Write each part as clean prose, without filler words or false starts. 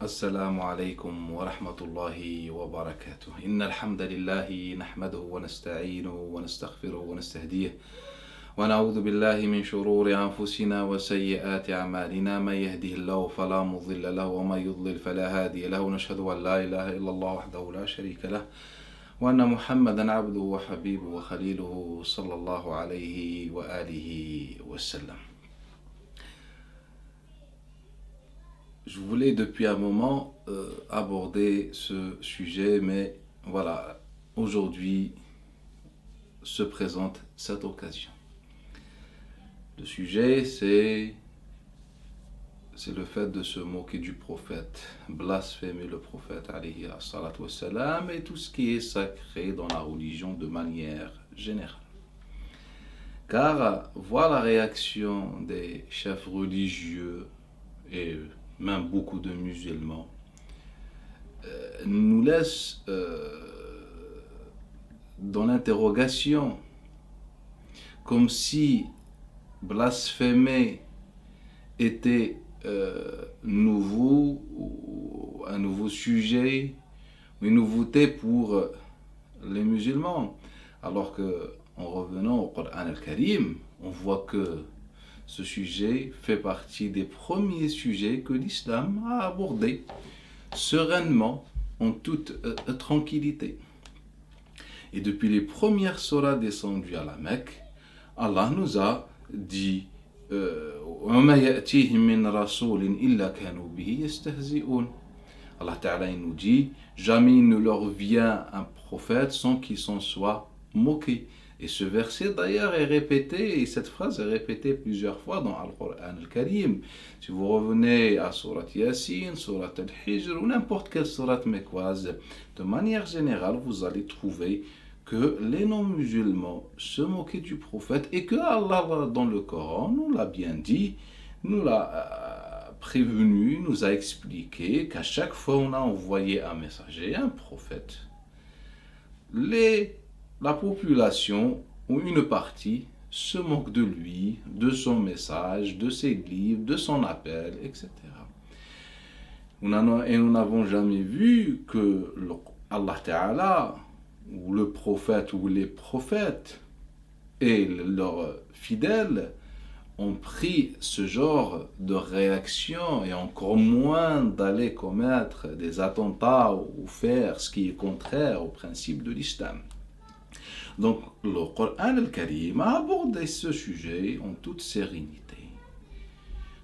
السلام عليكم ورحمة الله وبركاته. إن الحمد لله نحمده ونستعينه ونستغفره ونستهديه ونعوذ بالله من شرور أنفسنا وسيئات أعمالنا. من يهده الله فلا مضل له ومن يضلل فلا هادي له. نشهد أن لا إله إلا الله وحده لا شريك له وأن محمدا عبده وحبيبه وخليله صلى الله عليه وآله وسلم. Je voulais depuis un moment aborder ce sujet, mais voilà, aujourd'hui se présente cette occasion. Le sujet, c'est le fait de se moquer du prophète, blasphémer le prophète, alayhi salatu wassalam, et tout ce qui est sacré dans la religion de manière générale. Car voir la réaction des chefs religieux et même beaucoup de musulmans, nous laisse dans l'interrogation, comme si blasphémer était nouveau, ou un nouveau sujet, une nouveauté pour les musulmans. Alors que, en revenant au Coran al-Karim, on voit que ce sujet fait partie des premiers sujets que l'islam a abordés sereinement, en toute tranquillité. Et depuis les premières sourates descendues à la Mecque, Allah nous a dit Allah Ta'ala nous dit, jamais il ne leur vient un prophète sans qu'ils s'en soient moqués. Et ce verset d'ailleurs est répété, et cette phrase est répétée plusieurs fois dans Al-Qur'an al-Karim. Si vous revenez à Surat Yasin, Surat Al-Hijr ou n'importe quelle sourate mécoise, de manière générale, vous allez trouver que les non-musulmans se moquaient du prophète et que Allah dans le Coran nous l'a bien dit, nous l'a prévenu, nous a expliqué qu'à chaque fois on a envoyé un messager, un prophète, la population, ou une partie, se moque de lui, de son message, de ses livres, de son appel, etc. Et nous n'avons jamais vu que Allah Ta'ala, ou le prophète, ou les prophètes, et leurs fidèles, ont pris ce genre de réaction, et encore moins d'aller commettre des attentats ou faire ce qui est contraire au principe de l'islam. Donc, le Coran al-Karim a abordé ce sujet en toute sérénité,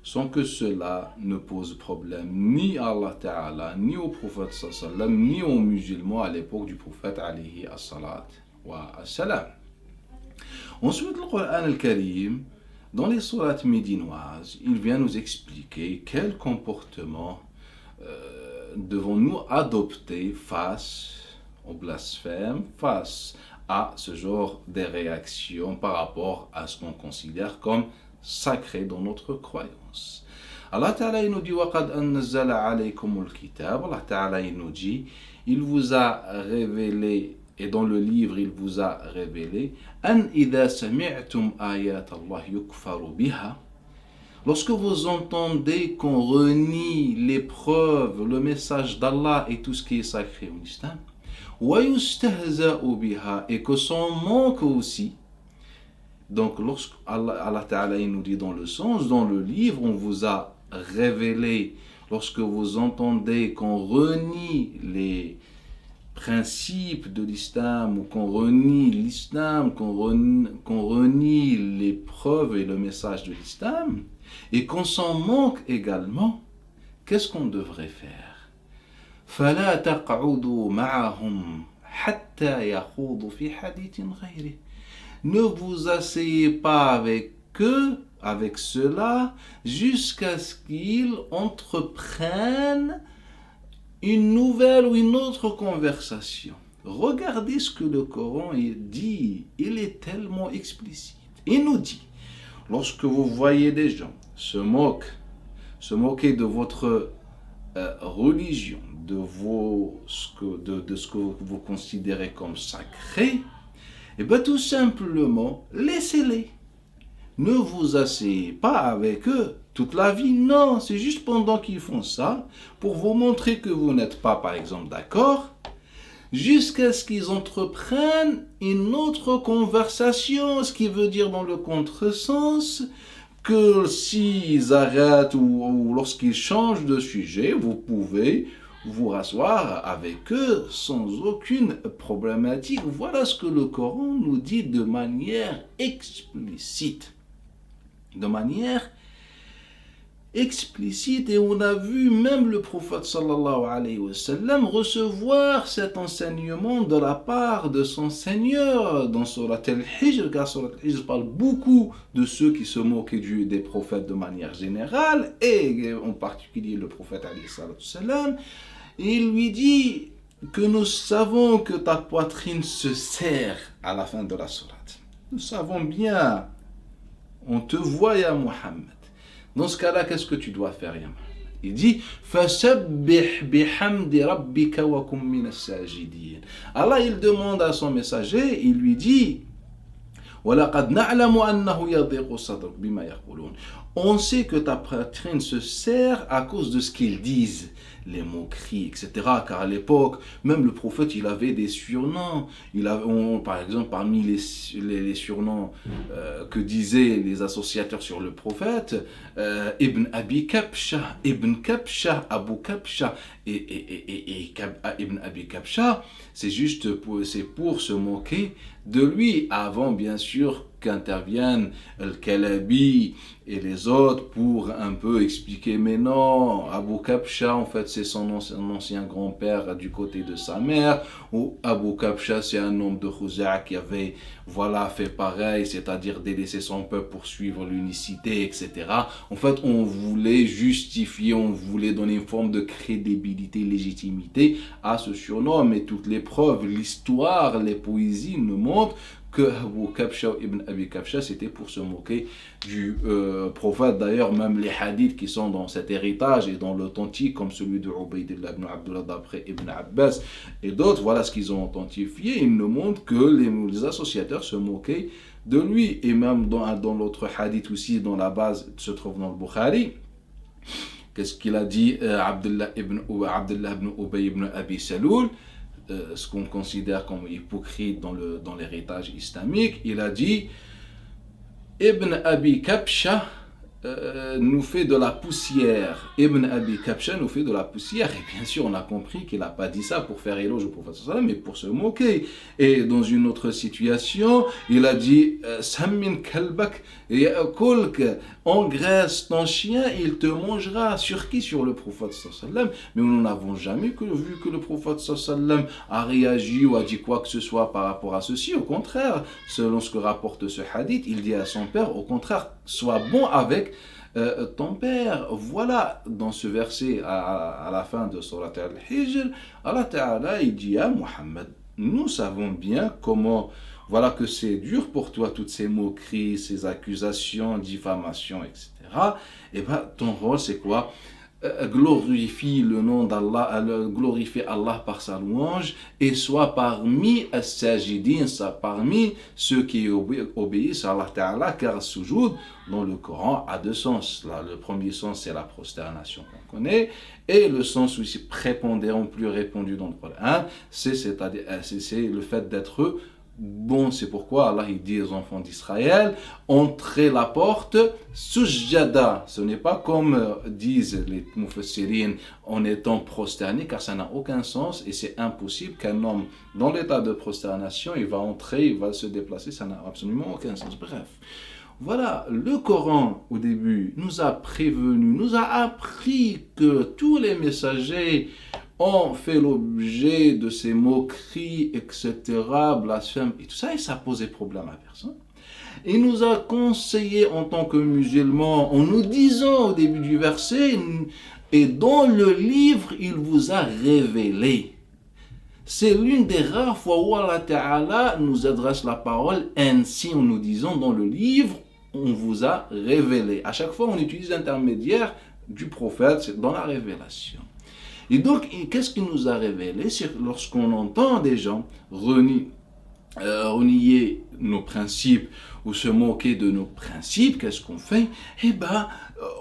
sans que cela ne pose problème ni à Allah Ta'ala, ni au prophète sallam, ni aux musulmans à l'époque du prophète alayhi as-salat wa as-salam. Ensuite, le Coran al-Karim, dans les sourates médinoises, il vient nous expliquer quel comportement devons-nous adopter face au blasphème, face à ce genre de réaction par rapport à ce qu'on considère comme sacré dans notre croyance. Allah Ta'ala nous dit وَقَدْ أَنَّزَّلَ عَلَيْكُمُ الْكِتَابَ. Allah Ta'ala nous dit, il vous a révélé, et dans le livre il vous a révélé أَنْ إِذَا سَمِعْتُمْ آيَاتَ اللَّهِ يُكْفَرُ بِهَا. Lorsque vous entendez qu'on renie les preuves, le message d'Allah et tout ce qui est sacré en islam, et que son manque aussi. Donc lorsque Allah Ta'ala nous dit dans le sens, dans le livre, on vous a révélé, lorsque vous entendez qu'on renie les principes de l'islam, ou qu'on renie l'islam, qu'on renie les preuves et le message de l'islam, et qu'on s'en manque également, qu'est-ce qu'on devrait faire? فلا تقعدوا معهم حتى يخوضوا في حديث غيره. Ne vous asseyez pas avec eux, avec cela, jusqu'à ce qu'ils entreprennent une nouvelle ou une autre conversation. Regardez ce que le Coran dit, il est tellement explicite. Il nous dit, lorsque vous voyez des gens se moquer de votre religion, de ce que vous considérez comme sacré, et bien tout simplement, laissez-les. Ne vous asseyez pas avec eux toute la vie. Non, c'est juste pendant qu'ils font ça, pour vous montrer que vous n'êtes pas, par exemple, d'accord, jusqu'à ce qu'ils entreprennent une autre conversation, ce qui veut dire dans le contresens que s'ils arrêtent ou lorsqu'ils changent de sujet, vous pouvez vous rasseoir avec eux sans aucune problématique. Voilà ce que le Coran nous dit de manière explicite. De manière explicite, et on a vu même le prophète sallallahu alayhi wa sallam recevoir cet enseignement de la part de son Seigneur dans Surat al-Hijr, car Surat al-Hijr parle beaucoup de ceux qui se moquaient des prophètes de manière générale, et en particulier le prophète alayhi sallam. Il lui dit que nous savons que ta poitrine se serre à la fin de la sourate. Nous savons bien, on te voit ya Muhammad. Dans ce cas-là, qu'est-ce que tu dois faire, Yama? Il dit فَسَبِّحْ بِحَمْدِ رَبِّكَ وَكُمْ مِنَ السَّاجِدِينَ. Allah, il demande à son messager, il lui dit وَلَقَدْ نَعْلَمُ أَنَّهُ يَضِيقُ صَدْرُكَ بِمَا يَقُولُونَ. On sait que ta poitrine se serre à cause de ce qu'ils disent, les moqueries, etc. Car à l'époque, même le prophète, il avait des surnoms. Par exemple, parmi les surnoms que disaient les associateurs sur le prophète, Ibn Abi Kabsha, Ibn Kabsha, Abu Kabsha et Ibn Abi Kabsha, c'est pour se moquer de lui, avant bien sûr qu'interviennent Al-Kalabi et les autres pour un peu expliquer, mais non, Abu Kabsha en fait c'est son ancien grand-père du côté de sa mère, ou Abu Kabsha c'est un homme de Khuza'a qui avait fait pareil, c'est-à-dire délaissé son peuple pour suivre l'unicité, etc. En fait on voulait justifier, on voulait donner une forme de crédibilité, légitimité à ce surnom, mais toutes les preuves, l'histoire, les poésies nous montrent que Abu Kabsha, Ibn Abi Kabsha, c'était pour se moquer du prophète. D'ailleurs, même les hadiths qui sont dans cet héritage et dans l'authentique, comme celui de Ubaydillah ibn Abdullah d'après Ibn Abbas et d'autres, voilà ce qu'ils ont authentifié. Ils nous montrent que les associateurs se moquaient de lui. Et même dans l'autre hadith aussi, dans la base, se trouve dans le Bukhari. Qu'est-ce qu'il a dit Abdullah ibn Ubay ibn Abi Saloul, ce qu'on considère comme hypocrite dans l'héritage islamique, il a dit Ibn Abi Kabsha nous fait de la poussière. Ibn Abi Kabsha nous fait de la poussière. Et bien sûr, on a compris qu'il n'a pas dit ça pour faire éloge au prophète, mais pour se moquer. Et dans une autre situation, il a dit Sammin kalbak kulk, engraisse ton chien, il te mangera. Sur qui? Sur le prophète. Mais nous n'avons jamais vu que le prophète a réagi ou a dit quoi que ce soit par rapport à ceci. Au contraire, selon ce que rapporte ce hadith, il dit à son père, au contraire, sois bon avec ton père. Voilà, dans ce verset à la fin de Surat al-Hijr, Allah Ta'ala il dit à Muhammad, nous savons bien comment, voilà que c'est dur pour toi toutes ces moqueries, ces accusations, diffamations, etc. Et bien ton rôle c'est quoi? Glorifie le nom d'Allah, glorifie Allah par sa louange et sois parmi as-sajidin, parmi ceux qui obéissent à Allah Ta'ala, car sujoud dans le Coran a deux sens. Là, le premier sens c'est la prosternation qu'on connaît, et le sens aussi prépondérant, plus répandu dans le Coran, c'est le fait d'être bon. C'est pourquoi Allah il dit aux enfants d'Israël, entrez la porte sujada. Ce n'est pas comme disent les mufassirin en étant prosterné, car ça n'a aucun sens et c'est impossible qu'un homme dans l'état de prosternation il va entrer, il va se déplacer, ça n'a absolument aucun sens. Bref, voilà, le Coran au début nous a prévenu, nous a appris que tous les messagers ont fait l'objet de ces moqueries, etc., blasphèmes et tout ça, et ça posait problème à personne. Il nous a conseillé en tant que musulmans, en nous disant au début du verset, et dans le livre, il vous a révélé. C'est l'une des rares fois où Allah Ta'ala nous adresse la parole ainsi en nous disant, dans le livre, on vous a révélé. À chaque fois, on utilise l'intermédiaire du prophète dans la révélation. Et donc, qu'est-ce qu'il nous a révélé? C'est lorsqu'on entend des gens renier renier nos principes ou se moquer de nos principes, qu'est-ce qu'on fait? Eh ben,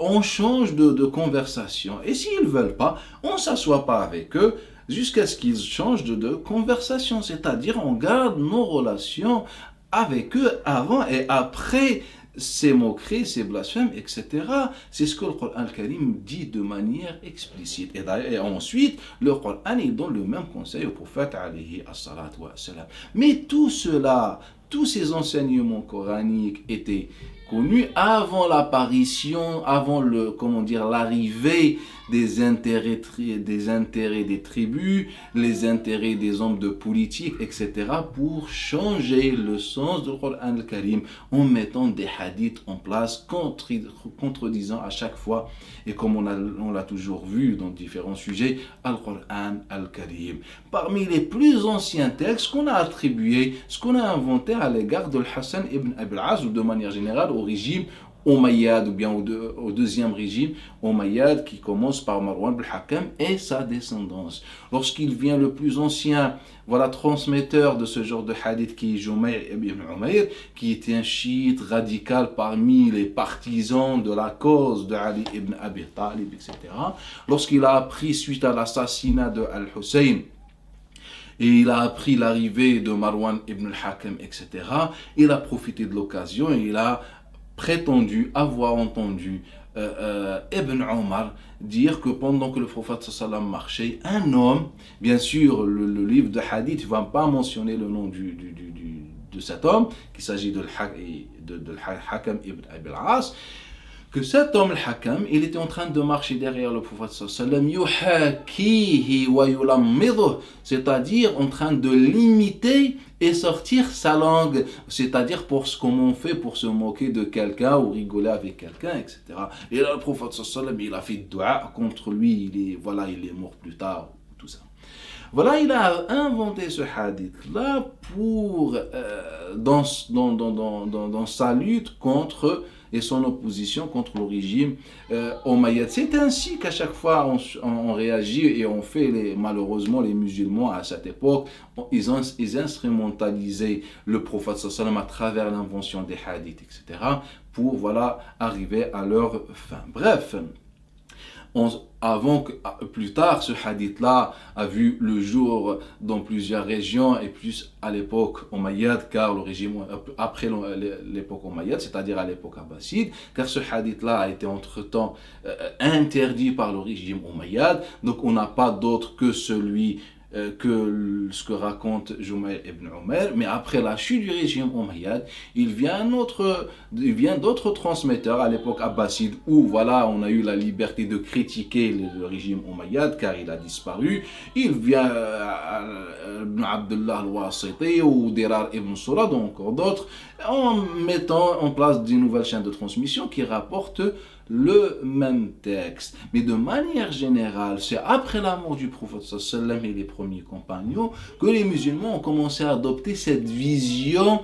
on change de conversation. Et s'ils ne veulent pas, on ne s'assoit pas avec eux jusqu'à ce qu'ils changent de conversation. C'est-à-dire, on garde nos relations avec eux avant et après ces moqueries, ces blasphèmes, etc. C'est ce que le Coran al-Karim dit de manière explicite. Et ensuite, le Coran il donne le même conseil au prophète alayhi as-salatu wa salam. Mais tout cela, tous ces enseignements coraniques étaient connus avant l'apparition, avant l'arrivée des intérêts des tribus, les intérêts des hommes de politique, etc. pour changer le sens du Coran al-Karim en mettant des hadiths en place contredisant à chaque fois, et comme on l'a toujours vu dans différents sujets, al-Coran al-Karim. Parmi les plus anciens textes qu'on a attribués, ce qu'on a inventé à l'égard de Hassan ibn Abi al-As ou de manière générale au régime Omeyyade ou bien au deuxième régime Omeyyade qui commence par Marwan al-Hakam et sa descendance. Lorsqu'il vient le plus ancien transmetteur de ce genre de hadith qui est Jumay' ibn Umayr, qui était un chiite radical parmi les partisans de la cause de Ali ibn Abi Talib, etc. Lorsqu'il a appris suite à l'assassinat de Al-Hussein, et il a appris l'arrivée de Marwan ibn al-Hakam, etc., il a profité de l'occasion et il a prétendu avoir entendu Ibn Omar dire que pendant que le prophète sallam marchait, un homme, bien sûr le livre de hadith ne va pas mentionner le nom de cet homme, qu'il s'agit de Hakam ibn Abi al-As, que cet homme, le Hakam, il était en train de marcher derrière le prophète sallam, yuhakihi wa yulammiduh, c'est-à-dire en train de l'imiter et sortir sa langue, c'est-à-dire comment on fait pour se moquer de quelqu'un ou rigoler avec quelqu'un, etc. Et là, le prophète sallam, il a fait dua contre lui, il est mort plus tard, tout ça. Voilà, il a inventé ce hadith-là pour, dans sa lutte contre et son opposition contre le régime omeyyade. C'est ainsi qu'à chaque fois on réagit et on fait, malheureusement, les musulmans à cette époque, ils instrumentalisaient le prophète sallam à travers l'invention des hadiths, etc. pour arriver à leur fin. Bref. Plus tard, ce hadith-là a vu le jour dans plusieurs régions et plus à l'époque omeyyade, car le régime après l'époque omeyyade, c'est-à-dire à l'époque abbasside, car ce hadith-là a été entre-temps interdit par le régime omeyyade, donc on n'a pas d'autre que celui que ce que raconte Jumay' ibn Umayr, mais après la chute du régime omeyyade, il vient d'autres transmetteurs à l'époque abbasside où on a eu la liberté de critiquer le régime omeyyade car il a disparu. Il vient Ibn Abdullah al-Wasiti ou Dirar ibn Surad ou encore d'autres, en mettant en place de nouvelles chaînes de transmission qui rapportent le même texte. Mais de manière générale, c'est après la mort du prophète sallam et les premiers compagnons que les musulmans ont commencé à adopter cette vision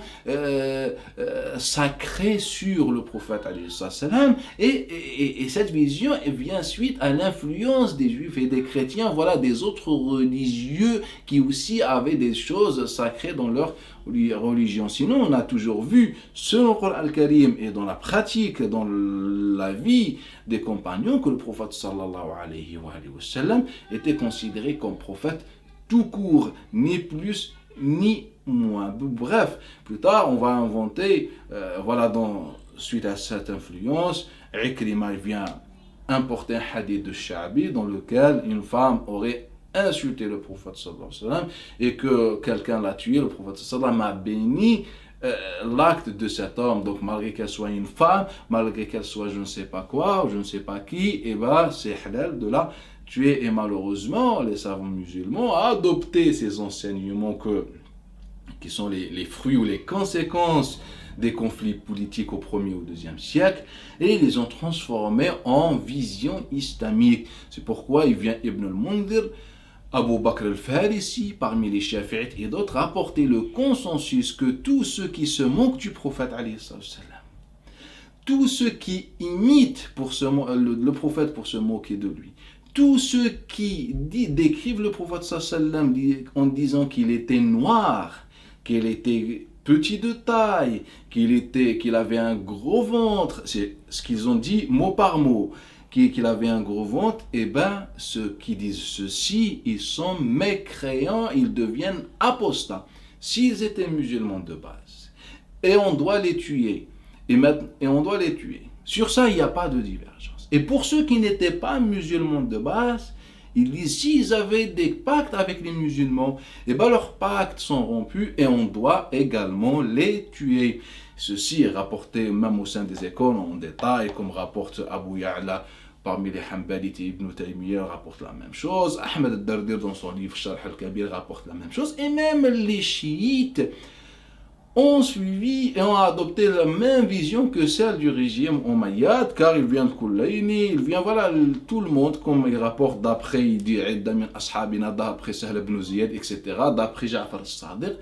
sacrée sur le prophète sallam, et cette vision vient suite à l'influence des juifs et des chrétiens, des autres religieux qui aussi avaient des choses sacrées dans leur religion. Sinon, on a toujours vu, selon le Coran al-Karim et dans la pratique, dans la vie des compagnons, que le prophète sallallahu alayhi wa sallam était considéré comme prophète tout court, ni plus ni moins. Bref, plus tard, on va inventer, suite à cette influence, Ikrima vient importer un hadith de Sha'bi dans lequel une femme aurait insulté le prophète sallallahu alayhi wa sallam et que quelqu'un l'a tué. Le prophète sallallahu alayhi wa sallam a béni l'acte de cet homme. Donc malgré qu'elle soit une femme, malgré qu'elle soit je ne sais pas quoi ou je ne sais pas qui, c'est halal de la tuer. Et malheureusement, les savants musulmans ont adopté ces enseignements qui sont les fruits ou les conséquences des conflits politiques au 1er ou 2e siècle, et ils les ont transformés en vision islamique. C'est pourquoi il vient Ibn al-Mundhir, Abu Bakr al-Farisi, parmi les Shafi'ites et d'autres, rapporter le consensus que tous ceux qui se moquent du prophète, tous ceux qui imitent le prophète pour se moquer de lui, tous ceux qui décrivent le prophète en disant qu'il était noir, qu'il était petit de taille, qu'il avait un gros ventre, c'est ce qu'ils ont dit mot par mot, qu'il avait un gros ventre, et ben ceux qui disent ceci, ils sont mécréants, ils deviennent apostats. S'ils étaient musulmans de base, et on doit les tuer, et on doit les tuer. Sur ça, il n'y a pas de divergence. Et pour ceux qui n'étaient pas musulmans de base, il dit, s'ils avaient des pactes avec les musulmans, et ben leurs pactes sont rompus et on doit également les tuer. Ceci est rapporté même au sein des écoles en détail, comme rapporte Abu Ya'la parmi les Hanbalites. Ibn Taymiyyah rapporte la même chose. Ahmed al-Dardir dans son livre Sharh al-Kabir rapporte la même chose. Et même les chiites ont suivi et ont adopté la même vision que celle du régime Omeyyade, car il vient de Koulayni, il vient, voilà, tout le monde, comme il rapporte d'après, il dit, d'après Sahl ibn Ziyad, etc., d'après Ja'far al-Sadiq,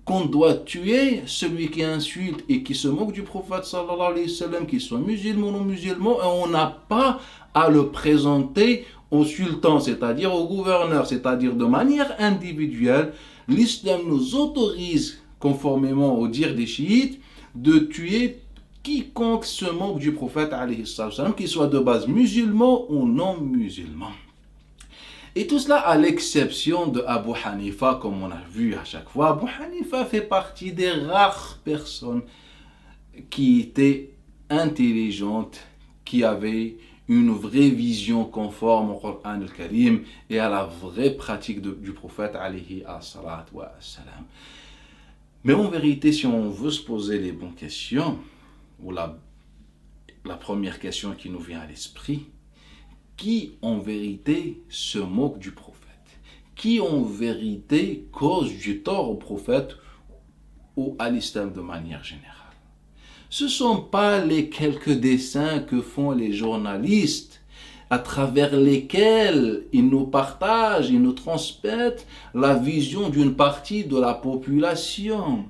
qu'on doit tuer celui qui insulte et qui se moque du prophète sallallahu alayhi wa sallam, qu'il soit musulman ou non musulman, et on n'a pas à le présenter au sultan, c'est-à-dire au gouverneur, c'est-à-dire de manière individuelle. L'islam nous autorise, conformément au dire des chiites, de tuer quiconque se moque du prophète, qu'il soit de base musulman ou non musulman. Et tout cela à l'exception de Abu Hanifa, comme on a vu à chaque fois. Abu Hanifa fait partie des rares personnes qui étaient intelligentes, qui avaient une vraie vision conforme au Coran al-Karim et à la vraie pratique du prophète, alayhi as-salatu wa as-salam. Mais en vérité, si on veut se poser les bonnes questions, ou la première question qui nous vient à l'esprit, qui en vérité se moque du prophète? Qui en vérité cause du tort au prophète ou à l'islam de manière générale? Ce ne sont pas les quelques dessins que font les journalistes à travers lesquels ils nous partagent, ils nous transmettent la vision d'une partie de la population.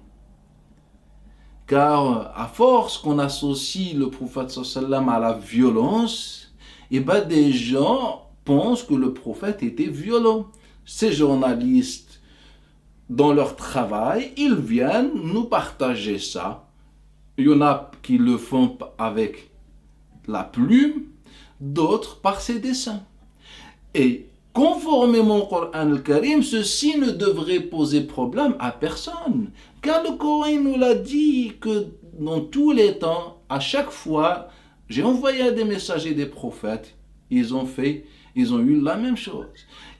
Car à force qu'on associe le prophète sallam à la violence, et ben des gens pensent que le prophète était violent. Ces journalistes, dans leur travail, ils viennent nous partager ça. Il y en a qui le font avec la plume, d'autres par ses dessins. Et conformément au Coran al-Karim, ceci ne devrait poser problème à personne. Car le Coran nous l'a dit que dans tous les temps, à chaque fois, j'ai envoyé des messagers des prophètes, ils ont eu la même chose.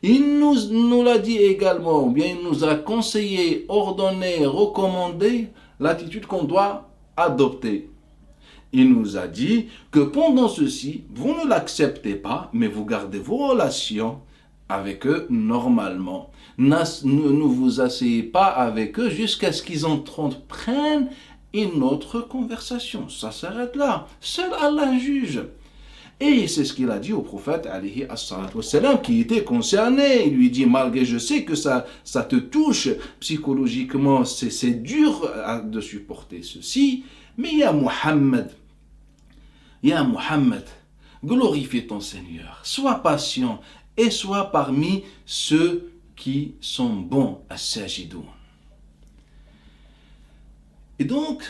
Il nous l'a dit également, ou bien il nous a conseillé, ordonné, recommandé l'attitude qu'on doit adopter. Il nous a dit que pendant ceci, vous ne l'acceptez pas, mais vous gardez vos relations avec eux normalement. Ne vous asseyez pas avec eux jusqu'à ce qu'ils entreprennent une autre conversation. Ça s'arrête là. Seul Allah juge. Et c'est ce qu'il a dit au prophète, alayhi as-salatu wassalam, qui était concerné. Il lui dit, malgré, je sais que ça te touche psychologiquement, c'est dur de supporter ceci, mais ya Muhammad, glorifie ton Seigneur, sois patient et sois parmi ceux qui sont bons à sajidoun. Et donc,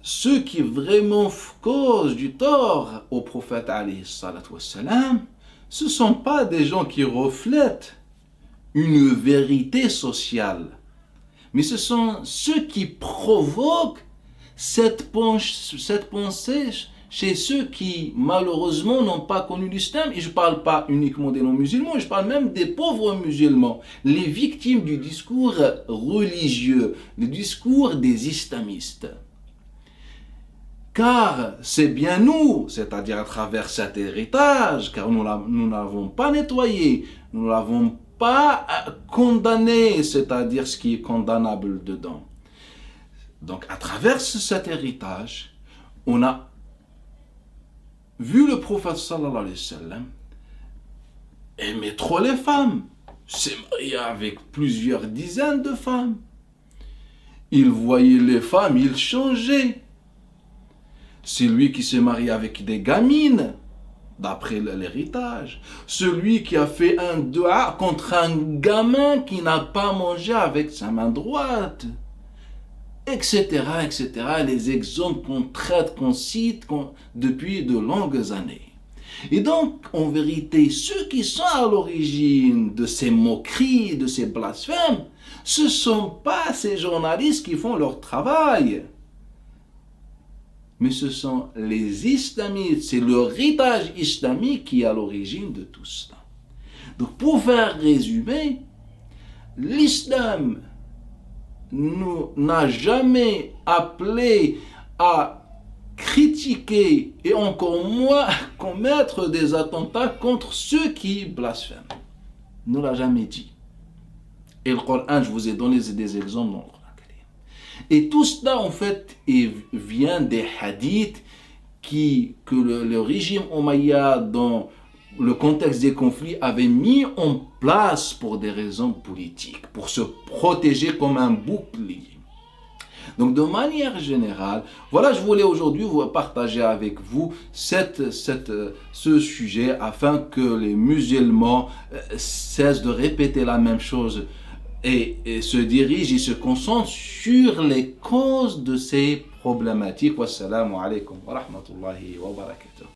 ceux qui vraiment causent du tort au prophète alayhi salatu wassalam, ce ne sont pas des gens qui reflètent une vérité sociale, mais ce sont ceux qui provoquent cette pensée chez ceux qui malheureusement n'ont pas connu l'islam. Et je ne parle pas uniquement des non-musulmans, je parle même des pauvres musulmans, les victimes du discours religieux, le discours des islamistes. Car c'est bien nous, c'est-à-dire à travers cet héritage, car nous ne l'avons pas nettoyé, nous ne l'avons pas condamné, c'est-à-dire ce qui est condamnable dedans. Donc à travers cet héritage, on a vu le prophète sallallahu alayhi wa sallam aimer trop les femmes, s'est marié avec plusieurs dizaines de femmes. Il voyait les femmes, il changeait. C'est lui qui s'est marié avec des gamines, d'après l'héritage. Celui qui a fait un dua contre un gamin qui n'a pas mangé avec sa main droite, etc., etc. Les exemples qu'on traite, qu'on cite depuis de longues années. Et donc, en vérité, ceux qui sont à l'origine de ces moqueries, de ces blasphèmes, ce ne sont pas ces journalistes qui font leur travail, mais ce sont les islamistes, c'est l'héritage islamique qui est à l'origine de tout cela. Donc, pour faire résumer, l'islam n'a jamais appelé à critiquer et encore moins commettre des attentats contre ceux qui blasphèment. Il ne l'a jamais dit. Et le Coran, je vous ai donné des exemples dans le Coran. Et tout cela, en fait, vient des hadiths que le régime omeyyade, dans le contexte des conflits, avait mis en place pour des raisons politiques, pour se protéger comme un bouclier. Donc, de manière générale, voilà, je voulais aujourd'hui partager avec vous ce sujet afin que les musulmans cessent de répéter la même chose et se dirigent et se concentrent sur les causes de ces problématiques. Wassalamu alaikum wa rahmatullahi wa barakatuh.